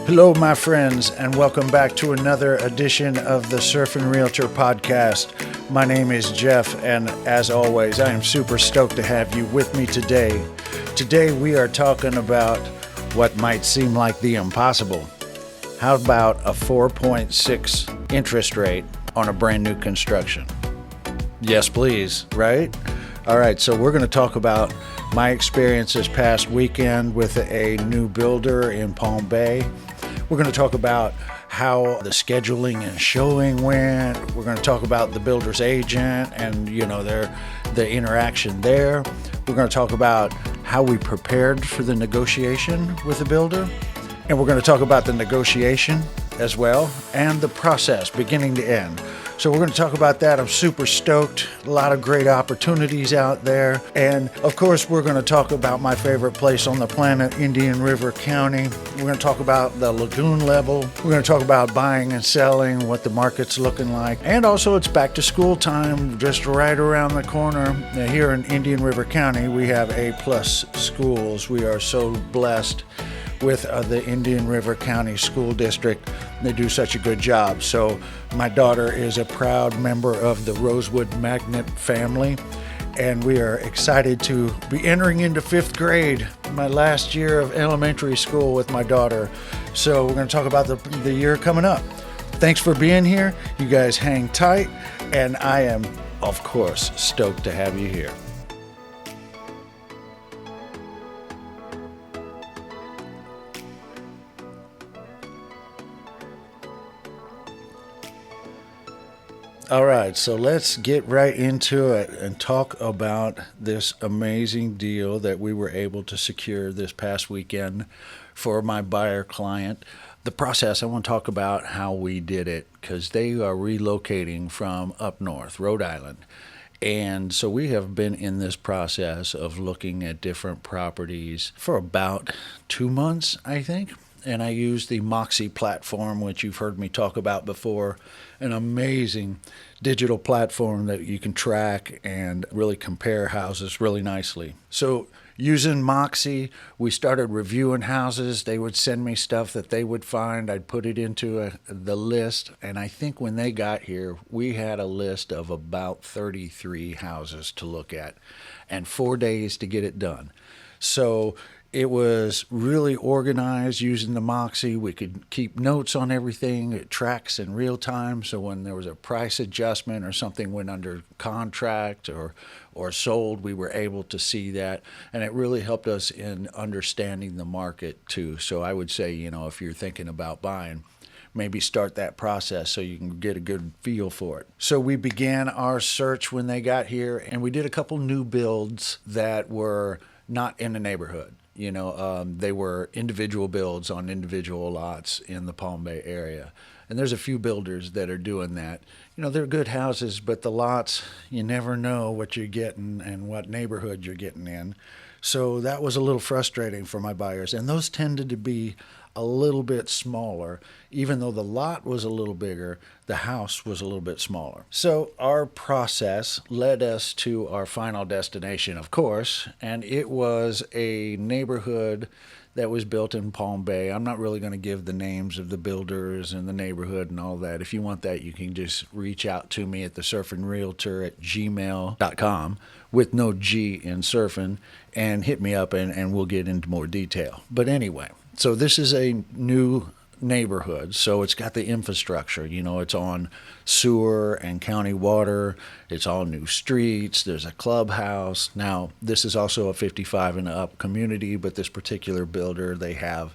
Hello, my friends, and welcome back to another edition of the Surfing Realtor podcast. My name is Jeff, and as always, I am super stoked to have you with me today. Today, we are talking about what might seem like the impossible. How about a 4.6 interest rate on a brand new construction? Yes, please, right? All right, so we're going to talk about my experience this past weekend with a new builder in Palm Bay. We're going to talk about how the scheduling and showing went. We're going to talk about the builder's agent and, the interaction there. We're going to talk about how we prepared for the negotiation with the builder. And we're going to talk about the negotiation as well and the process beginning to end. So we're going to talk about that. I'm super stoked. A lot of great opportunities out there. And of course, we're going to talk about my favorite place on the planet, Indian River County. We're going to talk about the lagoon level. We're going to talk about buying and selling, what the market's looking like. And also it's back to school time, just right around the corner. Now, here in Indian River County, we have A+ schools. We are so blessed with the Indian River County School District. They do such a good job. So my daughter is a proud member of the Rosewood Magnet family, and we are excited to be entering into 5th grade, my last year of elementary school with my daughter. So we're going to talk about the year coming up. Thanks for being here. You guys hang tight, and I am, of course, stoked to have you here. All right, so let's get right into it and talk about this amazing deal that we were able to secure this past weekend for my buyer client. The process, I want to talk about how we did it because they are relocating from up north, Rhode Island. And so we have been in this process of looking at different properties for about 2 months, I think. And I use the Moxie platform, which you've heard me talk about before, an amazing digital platform that you can track and really compare houses really nicely. So using Moxie, we started reviewing houses. They would send me stuff that they would find. I'd put it into the list. And I think when they got here, we had a list of about 33 houses to look at and 4 days to get it done. So it was really organized using the Moxie. We could keep notes on everything. It tracks in real time. So when there was a price adjustment or something went under contract or sold, we were able to see that. And it really helped us in understanding the market too. So I would say, if you're thinking about buying, maybe start that process so you can get a good feel for it. So we began our search when they got here, and we did a couple new builds that were not in the neighborhood. They were individual builds on individual lots in the Palm Bay area. And there's a few builders that are doing that. They're good houses, but the lots, you never know what you're getting and what neighborhood you're getting in. So that was a little frustrating for my buyers. And those tended to be a little bit smaller. Even though the lot was a little bigger, the house was a little bit smaller. So our process led us to our final destination, of course, and it was a neighborhood that was built in Palm Bay. I'm not really going to give the names of the builders and the neighborhood and all that. If you want that, you can just reach out to me at thesurfingrealtor@gmail.com with no G in surfing and hit me up and we'll get into more detail. But anyway, so this is a new neighborhood, so it's got the infrastructure. It's on sewer and county water. It's all new streets. There's a clubhouse. Now, this is also a 55 and up community, but this particular builder, they have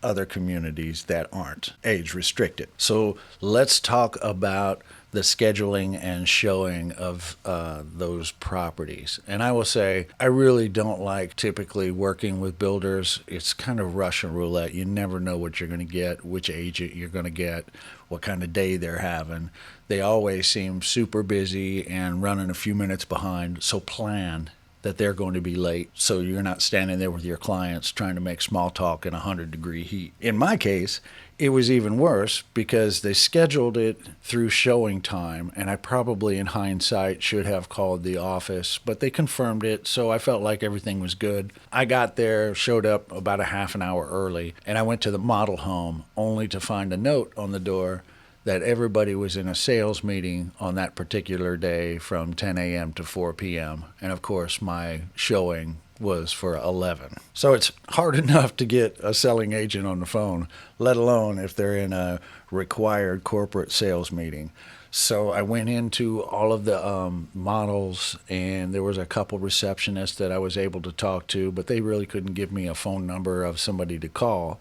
other communities that aren't age restricted. So let's talk about the scheduling and showing of those properties. And I will say, I really don't like typically working with builders. It's kind of Russian roulette. You never know what you're going to get, which agent you're going to get, what kind of day they're having. They always seem super busy and running a few minutes behind. So plan. that they're going to be late, so you're not standing there with your clients trying to make small talk in 100-degree heat. In my case, it was even worse because they scheduled it through showing time, and I probably, in hindsight, should have called the office, but they confirmed it, so I felt like everything was good. I got there, showed up about a half an hour early, and I went to the model home only to find a note on the door that everybody was in a sales meeting on that particular day from 10 a.m. to 4 p.m. And of course, my showing was for 11. So it's hard enough to get a selling agent on the phone, let alone if they're in a required corporate sales meeting. So I went into all of the models, and there was a couple receptionists that I was able to talk to, but they really couldn't give me a phone number of somebody to call.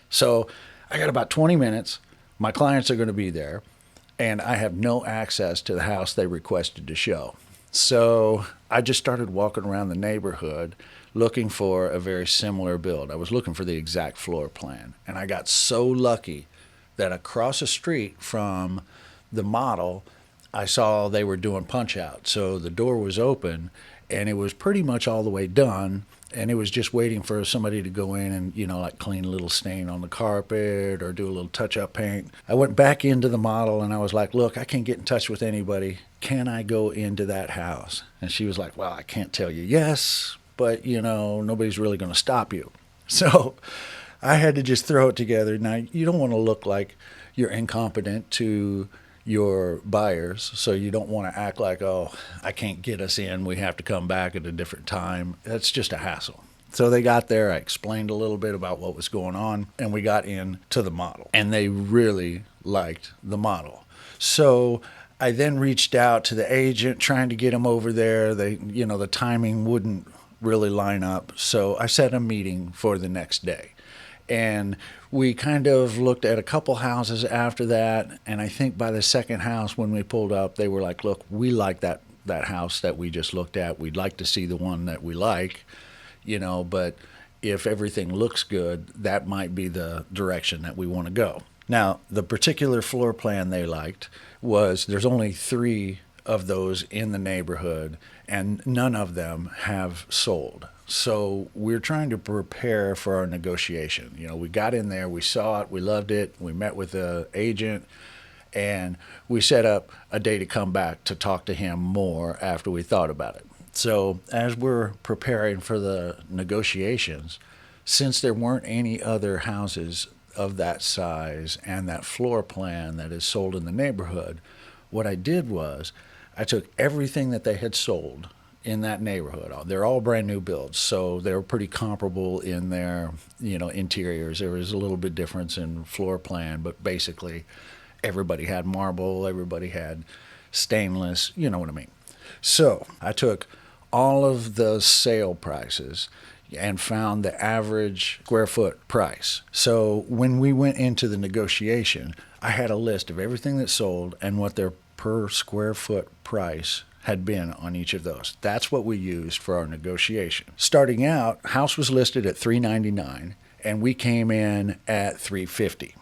So I got about 20 minutes. My clients are going to be there, and I have no access to the house they requested to show. So I just started walking around the neighborhood looking for a very similar build. I was looking for the exact floor plan, and I got so lucky that across the street from the model, I saw they were doing punch out. So the door was open, and it was pretty much all the way done. And it was just waiting for somebody to go in and, like clean a little stain on the carpet or do a little touch-up paint. I went back into the model and I was like, look, I can't get in touch with anybody. Can I go into that house? And she was like, well, I can't tell you yes, but, nobody's really going to stop you. So I had to just throw it together. Now, you don't want to look like you're incompetent to your buyers, so you don't want to act like, oh, I can't get us in, we have to come back at a different time. That's just a hassle. So they got there, I explained a little bit about what was going on, and we got into the model, and they really liked the model. So I then reached out to the agent trying to get him over there. The timing wouldn't really line up, so I set a meeting for the next day. And we kind of looked at a couple houses after that, and I think by the second house when we pulled up, they were like, look, we like that house that we just looked at. We'd like to see the one that we like, but if everything looks good, that might be the direction that we want to go. Now, the particular floor plan they liked was there's only 3 of those in the neighborhood, and none of them have sold. So we're trying to prepare for our negotiation. We got in there, we saw it, we loved it, we met with the agent, and we set up a day to come back to talk to him more after we thought about it. So as we're preparing for the negotiations, since there weren't any other houses of that size and that floor plan that is sold in the neighborhood, what I did was I took everything that they had sold in that neighborhood. They're all brand new builds, so they're pretty comparable in their, interiors. There was a little bit difference in floor plan, but basically everybody had marble, everybody had stainless, you know what I mean. So I took all of the sale prices and found the average square foot price. So when we went into the negotiation, I had a list of everything that sold and what their per square foot price had been on each of those. That's what we used for our negotiation. Starting out, house was listed at $399, and we came in at $350.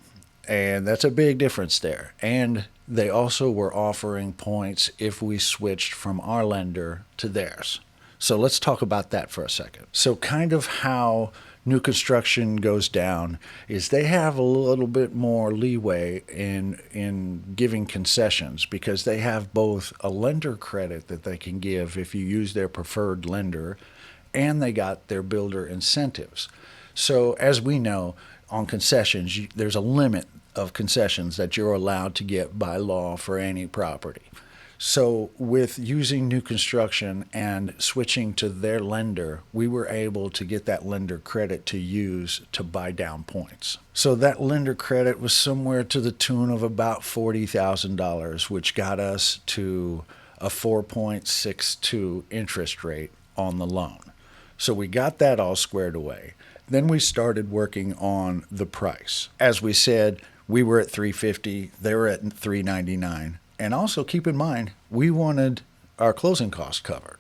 And that's a big difference there. And they also were offering points if we switched from our lender to theirs. So let's talk about that for a second. So kind of how new construction goes down is they have a little bit more leeway in giving concessions because they have both a lender credit that they can give if you use their preferred lender, and they got their builder incentives. So as we know, on concessions, there's a limit of concessions that you're allowed to get by law for any property. So with using new construction and switching to their lender, we were able to get that lender credit to use to buy down points. So that lender credit was somewhere to the tune of about $40,000, which got us to a 4.62 interest rate on the loan. So we got that all squared away. Then we started working on the price. As we said, we were at $350, they were at $399. And also keep in mind, we wanted our closing costs covered,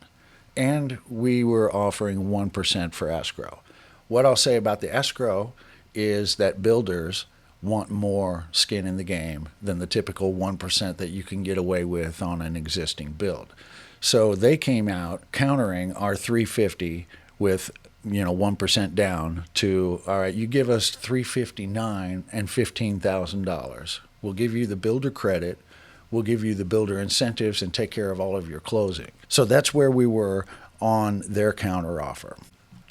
and we were offering 1% for escrow. What I'll say about the escrow is that builders want more skin in the game than the typical 1% that you can get away with on an existing build. So they came out countering our 350 with 1% down to, all right, you give us 359 and $15,000. We'll give you the builder credit. We'll give you the builder incentives and take care of all of your closing. So that's where we were on their counteroffer.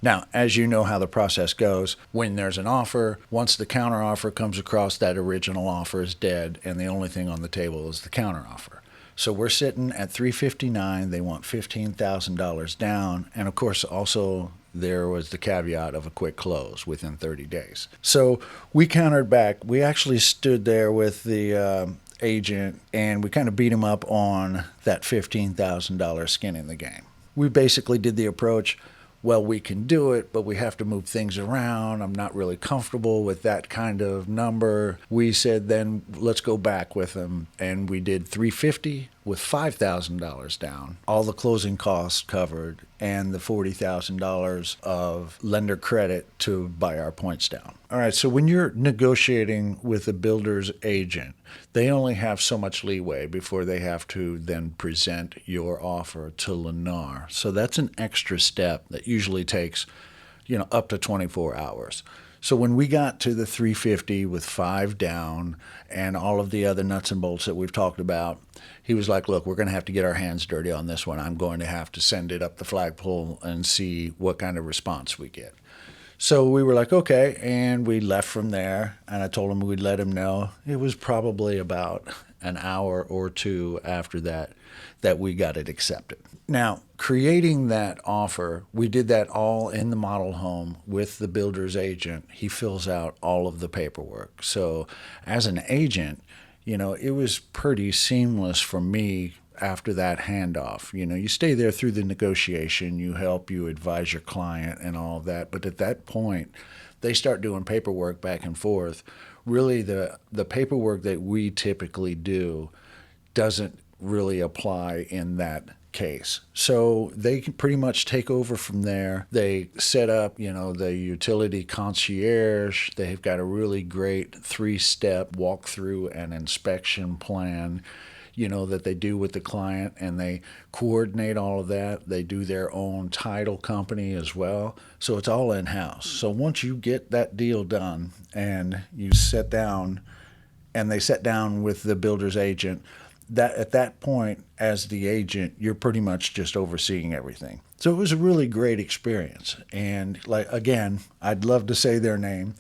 Now, as you know how the process goes, when there's an offer, once the counteroffer comes across, that original offer is dead, and the only thing on the table is the counteroffer. So we're sitting at $359. They want $15,000 down, and of course, also there was the caveat of a quick close within 30 days. So we countered back. We actually stood there with the agent, and we kind of beat him up on that $15,000 skin in the game. We basically did the approach, well, we can do it, but we have to move things around. I'm not really comfortable with that kind of number. We said, then let's go back with them. And we did $350 with $5,000 down, all the closing costs covered, and the $40,000 of lender credit to buy our points down. All right, so when you're negotiating with a builder's agent, they only have so much leeway before they have to then present your offer to Lennar. So that's an extra step that usually takes, up to 24 hours. So when we got to the 350 with 5 down and all of the other nuts and bolts that we've talked about, he was like, look, we're going to have to get our hands dirty on this one. I'm going to have to send it up the flagpole and see what kind of response we get. So we were like, okay, and we left from there, and I told him we'd let him know. It was probably about an hour or two after that we got it accepted. Now, creating that offer, we did that all in the model home with the builder's agent. He fills out all of the paperwork. So as an agent, it was pretty seamless for me after that handoff. You stay there through the negotiation, you help, you advise your client and all of that. But at that point, they start doing paperwork back and forth. Really, the paperwork that we typically do doesn't really apply in that case. So they can pretty much take over from there. They set up, the utility concierge. They've got a really great 3-step walkthrough and inspection plan, that they do with the client, and they coordinate all of that. They do their own title company as well. So it's all in-house. So once you get that deal done and you sit down and they sit down with the builder's agent, that at that point, as the agent, you're pretty much just overseeing everything. So it was a really great experience. And again, I'd love to say their name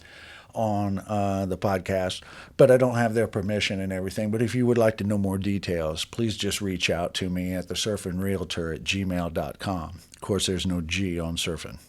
on the podcast, but I don't have their permission and everything. But if you would like to know more details, please just reach out to me at thesurfinrealtor@gmail.com. Of course, there's no G on surfing.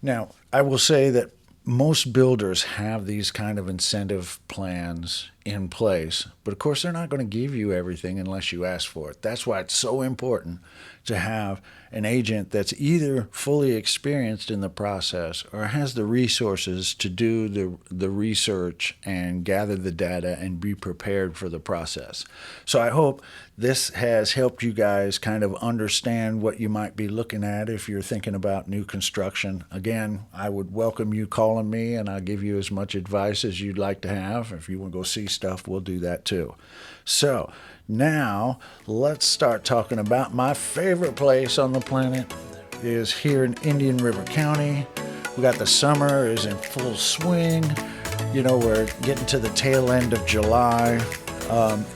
Now, I will say that most builders have these kind of incentive plans in place, but of course they're not going to give you everything unless you ask for it. That's why it's so important to have an agent that's either fully experienced in the process or has the resources to do the research and gather the data and be prepared for the process. So I hope this has helped you guys kind of understand what you might be looking at if you're thinking about new construction. Again, I would welcome you calling me, and I'll give you as much advice as you'd like to have. If you want to go see stuff, we'll do that too. So now let's start talking about my favorite place on the planet is here in Indian River County. We got the summer is in full swing. We're getting to the tail end of July.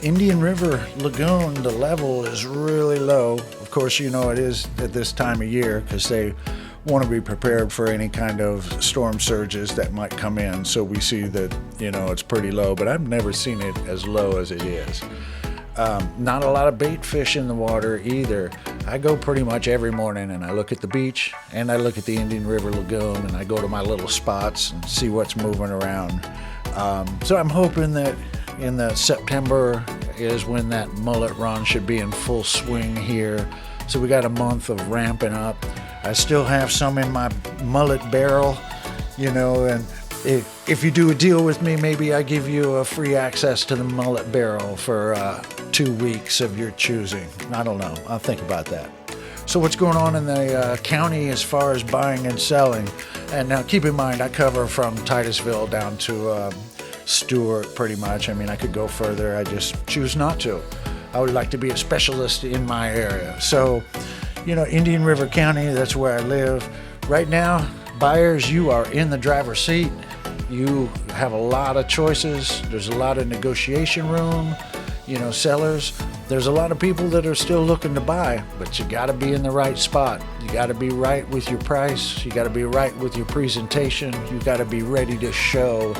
Indian River Lagoon, the level is really low. Of course, it is at this time of year because they want to be prepared for any kind of storm surges that might come in. So we see that, it's pretty low, but I've never seen it as low as it is. Not a lot of bait fish in the water either. I go pretty much every morning and I look at the beach and I look at the Indian River Lagoon and I go to my little spots and see what's moving around. So I'm hoping that in the September is when that mullet run should be in full swing here. So we got a month of ramping up. I still have some in my mullet barrel, and if you do a deal with me, maybe I give you a free access to the mullet barrel for 2 weeks of your choosing. I don't know. I'll think about that. So what's going on in the county as far as buying and selling? And now keep in mind, I cover from Titusville down to Stewart pretty much. I mean, I could go further. I just choose not to. I would like to be a specialist in my area. So, Indian River County, that's where I live. Right now, buyers, you are in the driver's seat. You have a lot of choices. There's a lot of negotiation room. Sellers, there's a lot of people that are still looking to buy, but you got to be in the right spot. You got to be right with your price. You got to be right with your presentation. You got to be ready to show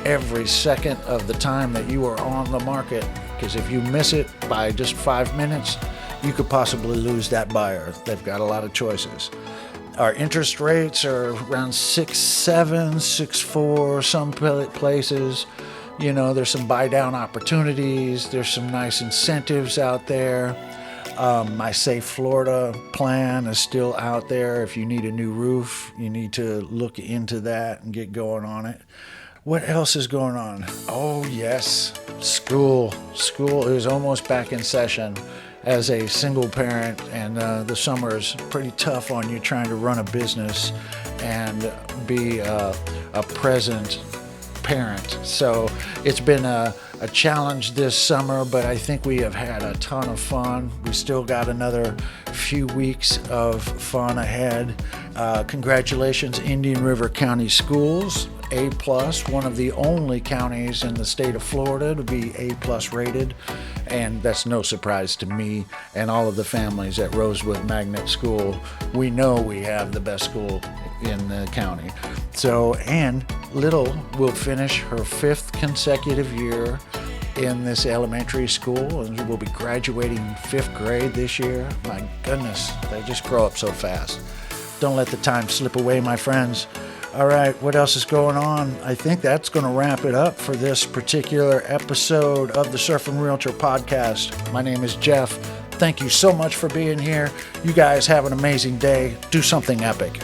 every second of the time that you are on the market, because if you miss it by just 5 minutes, you could possibly lose that buyer. They've got a lot of choices. Our interest rates are around 6.7, 6.4, some places. There's some buy down opportunities. There's some nice incentives out there. My Safe Florida plan is still out there. If you need a new roof, you need to look into that and get going on it. What else is going on? Oh, yes, school. School is almost back in session. As a single parent, and the summer is pretty tough on you trying to run a business and be a present parent. So it's been a challenge this summer, but I think we have had a ton of fun. We still got another few weeks of fun ahead. Congratulations, Indian River County Schools, A+, one of the only counties in the state of Florida to be A+ rated, and that's no surprise to me and all of the families at Rosewood Magnet School. We know we have the best school in the county. So, and Little will finish her 5th consecutive year in this elementary school, and will be graduating 5th grade this year. My goodness, they just grow up so fast. Don't let the time slip away, my friends. All right, what else is going on? I think that's going to wrap it up for this particular episode of the Surfing Realtor podcast. My name is Jeff. Thank you so much for being here. You guys have an amazing day. Do something epic.